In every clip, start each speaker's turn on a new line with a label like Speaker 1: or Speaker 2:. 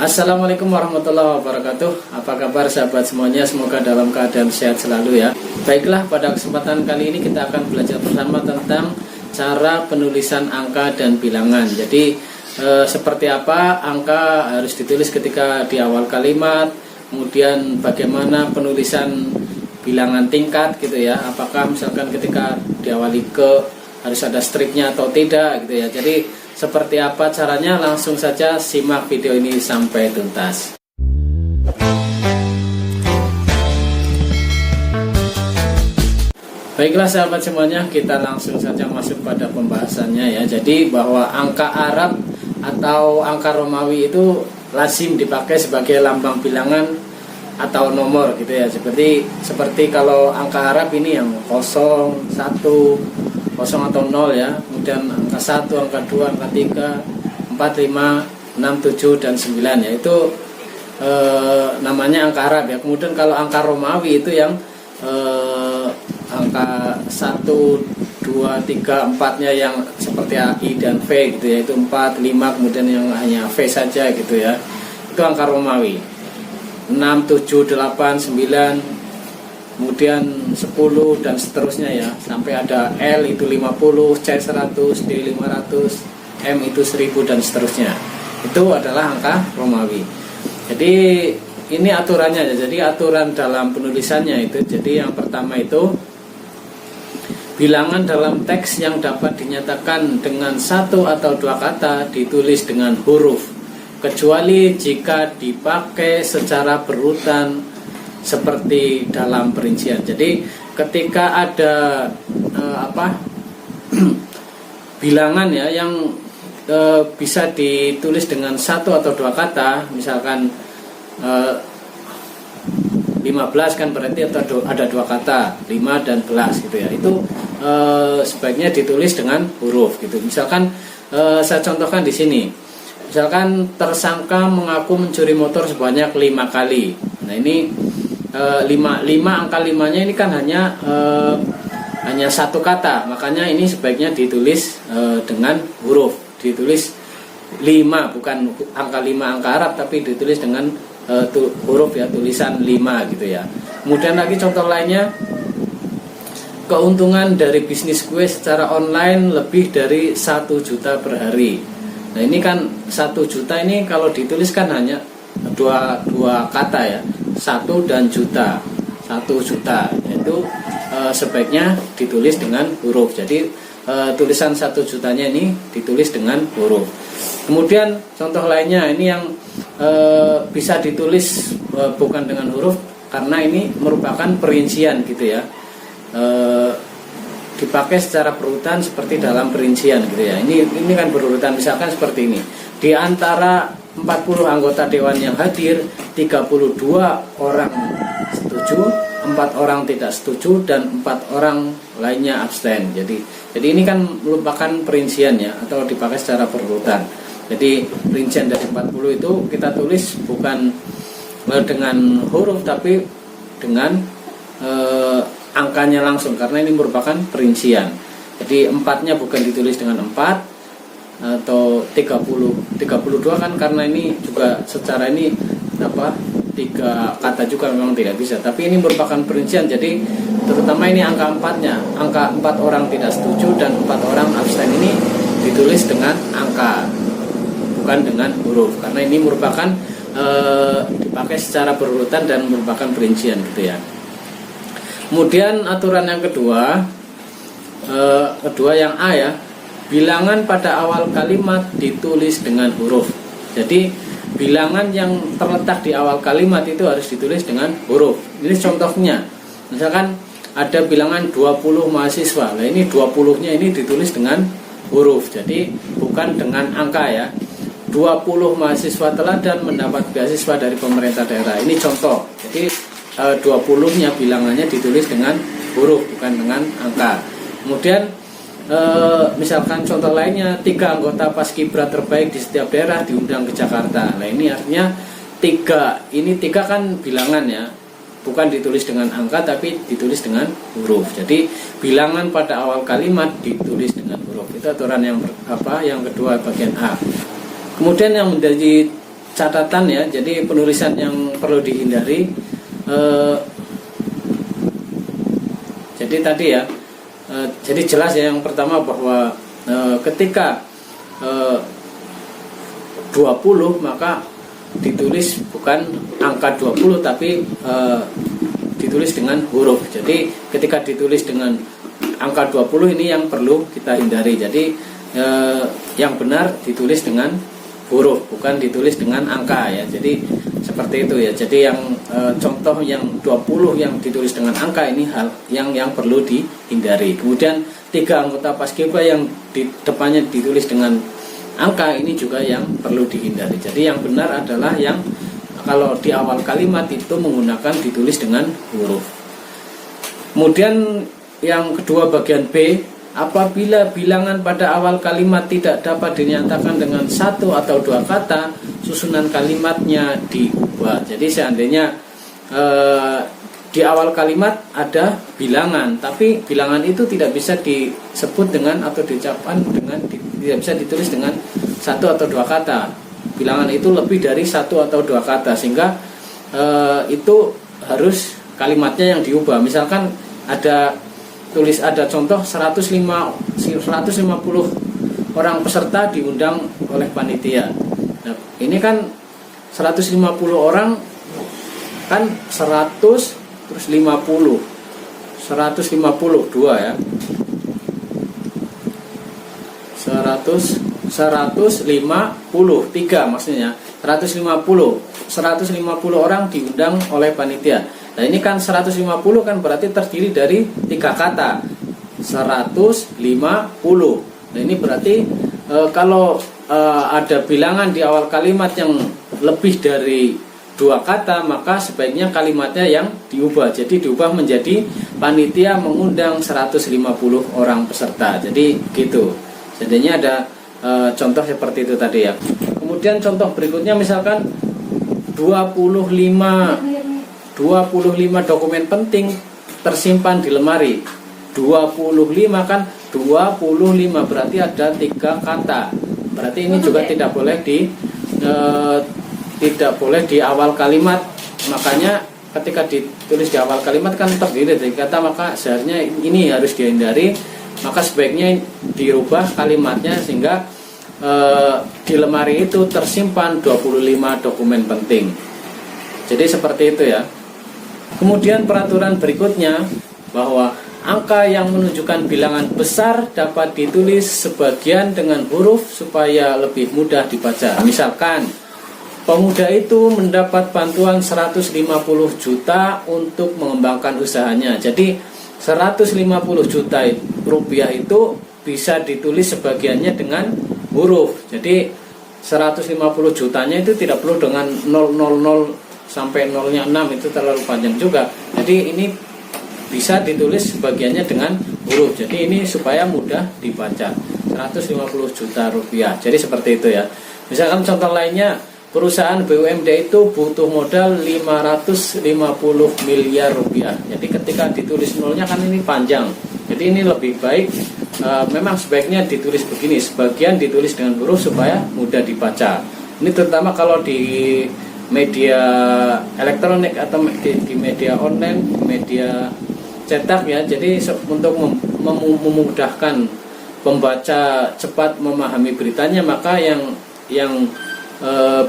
Speaker 1: Assalamualaikum warahmatullahi wabarakatuh. Apa kabar sahabat semuanya? Semoga dalam keadaan sehat selalu ya. Baiklah, pada kesempatan kali ini kita akan belajar bersama tentang cara penulisan angka dan bilangan. Jadi seperti apa angka harus ditulis ketika di awal kalimat, kemudian bagaimana penulisan bilangan tingkat gitu ya. Apakah misalkan ketika diawali ke harus ada stripnya atau tidak gitu ya. Jadi seperti apa caranya, langsung saja simak video ini sampai tuntas. Baiklah sahabat semuanya, kita langsung saja masuk pada pembahasannya ya. Jadi bahwa angka Arab atau angka Romawi itu lazim dipakai sebagai lambang bilangan atau nomor gitu ya. Seperti kalau angka Arab ini yang 0, 1, 0 atau 0 ya, kemudian angka 1, angka 2, angka 3, 4, 5, 6, 7, dan 9 ya, itu namanya angka Arab ya. Kemudian kalau angka Romawi itu yang angka 1, 2, 3, 4 nya yang seperti I dan V gitu ya, itu 4, 5, kemudian yang hanya V saja gitu ya, itu angka Romawi. 6, 7, 8, 9, kemudian 10 dan seterusnya ya, sampai ada L itu 50, C 100, D 500, M itu 1000 dan seterusnya. Itu adalah angka Romawi. Jadi ini aturannya ya. Jadi aturan dalam penulisannya itu, jadi yang pertama itu bilangan dalam teks yang dapat dinyatakan dengan satu atau dua kata ditulis dengan huruf, kecuali jika dipakai secara berurutan seperti dalam perincian. Jadi ketika ada bilangan ya yang bisa ditulis dengan satu atau dua kata, misalkan 15 kan berarti ada dua kata, 5 dan 11 gitu ya. Itu sebaiknya ditulis dengan huruf gitu. Misalkan saya contohkan di sini. Misalkan tersangka mengaku mencuri motor sebanyak 5 kali. Nah, ini 5 angka 5-nya ini kan hanya satu kata, makanya ini sebaiknya ditulis dengan huruf, ditulis 5, bukan angka 5 angka Arab, tapi ditulis dengan huruf ya, tulisan 5 gitu ya. Kemudian lagi contoh lainnya, keuntungan dari bisnis kue secara online lebih dari 1 juta per hari. Nah, ini kan 1 juta ini kalau ditulis kan hanya dua kata ya, 1 dan juta, 1 juta itu sebaiknya ditulis dengan huruf. Jadi tulisan 1 jutanya ini ditulis dengan huruf. Kemudian contoh lainnya ini yang bisa ditulis bukan dengan huruf, karena ini merupakan perincian gitu ya, dipakai secara berurutan seperti dalam perincian gitu ya. Ini kan berurutan, misalkan seperti ini. Di antara 40 anggota dewan yang hadir, 32 orang setuju, 4 orang tidak setuju, dan 4 orang lainnya abstain. Jadi ini kan merupakan perincian ya, atau dipakai secara berurutan. Jadi perincian dari 40 itu kita tulis bukan dengan huruf, tapi dengan angkanya langsung, karena ini merupakan perincian. Jadi 4-nya bukan ditulis dengan 4 atau 32 kan, karena ini juga secara ini 3 kata juga memang tidak bisa, tapi ini merupakan perincian. Jadi terutama ini angka 4-nya, angka 4 orang tidak setuju dan 4 orang abstain, ini ditulis dengan angka, bukan dengan huruf, karena ini merupakan dipakai secara berurutan dan merupakan perincian gitu ya. Kemudian aturan yang kedua yang A ya, bilangan pada awal kalimat ditulis dengan huruf. Jadi bilangan yang terletak di awal kalimat itu harus ditulis dengan huruf. Ini contohnya, misalkan ada bilangan 20 mahasiswa. Nah, ini 20-nya ini ditulis dengan huruf, jadi bukan dengan angka ya. 20 mahasiswa teladan mendapat beasiswa dari pemerintah daerah. Ini contoh. Jadi 20-nya bilangannya ditulis dengan huruf, bukan dengan angka. Kemudian misalkan contoh lainnya, 3 anggota paskibra terbaik di setiap daerah diundang ke Jakarta. Nah, ini artinya 3 kan bilangan ya, bukan ditulis dengan angka tapi ditulis dengan huruf. Jadi bilangan pada awal kalimat ditulis dengan huruf. Itu aturan yang kedua bagian A. Kemudian yang menjadi catatan ya, jadi penulisan yang perlu dihindari. Jadi tadi ya, jadi jelas ya, yang pertama bahwa ketika 20 maka ditulis bukan angka 20 tapi ditulis dengan huruf. Jadi ketika ditulis dengan angka 20 ini yang perlu kita hindari. Jadi yang benar ditulis dengan huruf, bukan ditulis dengan angka ya. Jadi seperti itu ya. Jadi yang contoh yang 20 yang ditulis dengan angka ini hal yang perlu dihindari. Kemudian 3 anggota paskibra yang di depannya ditulis dengan angka ini juga yang perlu dihindari. Jadi yang benar adalah yang kalau di awal kalimat itu menggunakan ditulis dengan huruf. Kemudian yang kedua bagian B, apabila bilangan pada awal kalimat tidak dapat dinyatakan dengan 1 atau 2 kata, susunan kalimatnya diubah. Jadi seandainya di awal kalimat ada bilangan, tapi bilangan itu tidak bisa disebut dengan atau diucapkan dengan, tidak bisa ditulis dengan 1 atau 2 kata. Bilangan itu lebih dari 1 atau 2 kata, sehingga itu harus kalimatnya yang diubah. Misalkan ada contoh 150 orang peserta diundang oleh panitia. Nah, ini kan 150 orang kan 100 terus 50 152 ya. 153 maksudnya. 150 orang diundang oleh panitia. Nah, ini kan 150 kan berarti terdiri dari 3 kata. 150. Nah, ini berarti kalau ada bilangan di awal kalimat yang lebih dari 2 kata, maka sebaiknya kalimatnya yang diubah. Jadi diubah menjadi panitia mengundang 150 orang peserta. Jadi gitu. Jadinya ada contoh seperti itu tadi ya. Kemudian contoh berikutnya misalkan 25 dokumen penting tersimpan di lemari. 25 kan 25 berarti ada 3 kata. Berarti ini juga tidak boleh di awal kalimat. Makanya ketika ditulis di awal kalimat kan terdiri dari kata, maka seharusnya ini harus dihindari. Maka sebaiknya dirubah kalimatnya sehingga di lemari itu tersimpan 25 dokumen penting. Jadi seperti itu ya. Kemudian peraturan berikutnya bahwa angka yang menunjukkan bilangan besar dapat ditulis sebagian dengan huruf supaya lebih mudah dibaca. Misalkan pemuda itu mendapat bantuan 150 juta untuk mengembangkan usahanya. Jadi 150 juta rupiah itu bisa ditulis sebagiannya dengan huruf. Jadi 150 jutanya itu tidak perlu dengan 000 sampai nolnya 6, itu terlalu panjang juga. Jadi ini bisa ditulis sebagiannya dengan huruf. Jadi ini supaya mudah dibaca. 150 juta rupiah. Jadi seperti itu ya. Misalkan contoh lainnya, perusahaan BUMD itu butuh modal 550 miliar rupiah. Jadi ketika ditulis nolnya kan ini panjang. Jadi ini lebih baik, memang sebaiknya ditulis begini, sebagian ditulis dengan huruf supaya mudah dibaca. Ini terutama kalau di media elektronik atau di media online, media cetak ya. Jadi untuk memudahkan pembaca cepat memahami beritanya, maka yang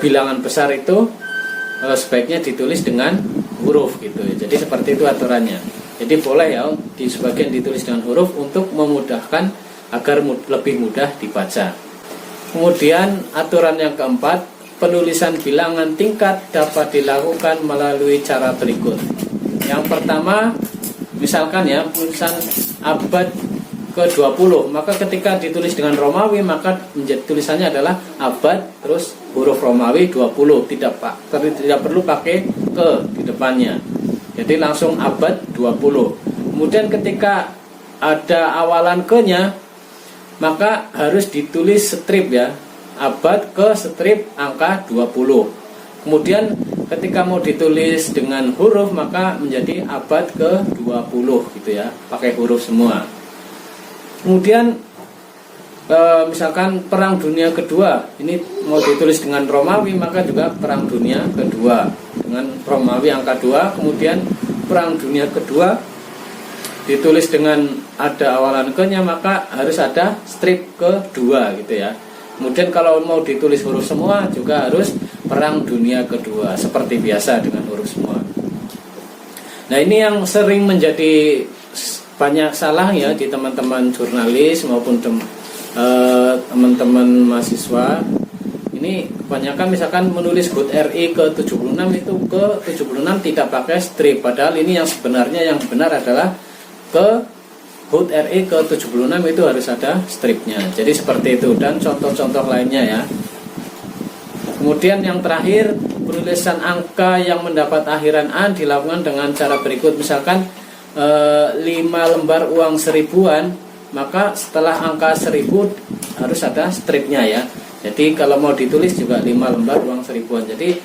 Speaker 1: bilangan besar itu sebaiknya ditulis dengan huruf gitu ya. Jadi seperti itu aturannya. Jadi boleh ya di sebagian ditulis dengan huruf untuk memudahkan agar lebih mudah dibaca. Kemudian aturan yang keempat, penulisan bilangan tingkat dapat dilakukan melalui cara berikut. Yang pertama, misalkan ya tulisan abad ke-20, maka ketika ditulis dengan Romawi maka menjadi tulisannya adalah abad terus huruf Romawi 20, tidak perlu pakai ke di depannya. Jadi langsung abad 20. Kemudian ketika ada awalan ke-nya maka harus ditulis strip ya, abad ke strip angka 20. Kemudian ketika mau ditulis dengan huruf maka menjadi abad ke-20 gitu ya, pakai huruf semua. Kemudian misalkan Perang Dunia Kedua ini mau ditulis dengan Romawi, maka juga Perang Dunia Kedua dengan Romawi angka 2. Kemudian Perang Dunia Kedua ditulis dengan ada awalan ke-nya, maka harus ada strip kedua gitu ya. Kemudian kalau mau ditulis huruf semua juga harus Perang Dunia Kedua seperti biasa dengan huruf semua. Nah, ini yang sering menjadi banyak salah ya di teman-teman jurnalis maupun teman-teman mahasiswa. Ini kebanyakan misalkan menulis HUT RI ke-76 itu ke-76 tidak pakai strip, padahal ini yang sebenarnya yang benar adalah ke HUT RI ke-76 itu harus ada stripnya. Jadi seperti itu, dan contoh-contoh lainnya ya. Kemudian yang terakhir, penulisan angka yang mendapat akhiran an dilakukan dengan cara berikut. Misalkan 5 lembar uang 1000-an, maka setelah angka 1000 harus ada stripnya ya. Jadi kalau mau ditulis juga 5 lembar uang 1000-an. Jadi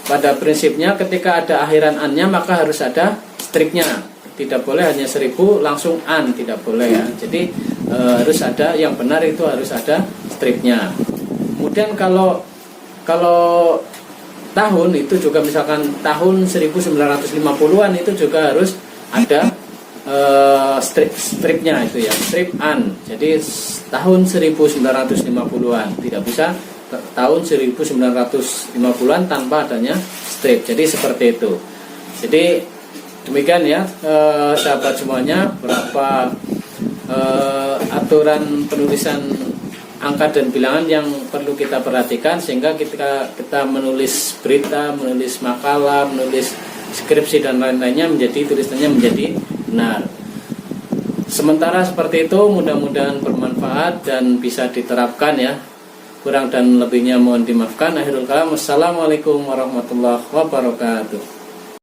Speaker 1: pada prinsipnya ketika ada akhiran an-nya maka harus ada stripnya. Tidak boleh hanya 1000 langsung an, tidak boleh ya. Jadi harus ada, yang benar itu harus ada stripnya. Kemudian kalau tahun itu juga misalkan tahun 1950-an itu juga harus ada stripnya itu ya, strip an. Jadi tahun 1950-an, tidak bisa tahun 1950-an tanpa adanya strip. Jadi seperti itu. Jadi demikian ya sahabat semuanya, berapa aturan penulisan angka dan bilangan yang perlu kita perhatikan sehingga kita menulis berita, menulis makalah, menulis skripsi dan lain-lainnya tulisannya menjadi benar. Sementara seperti itu, mudah-mudahan bermanfaat dan bisa diterapkan ya. Kurang dan lebihnya mohon dimaafkan. Akhirul kalam, wassalamualaikum warahmatullahi wabarakatuh.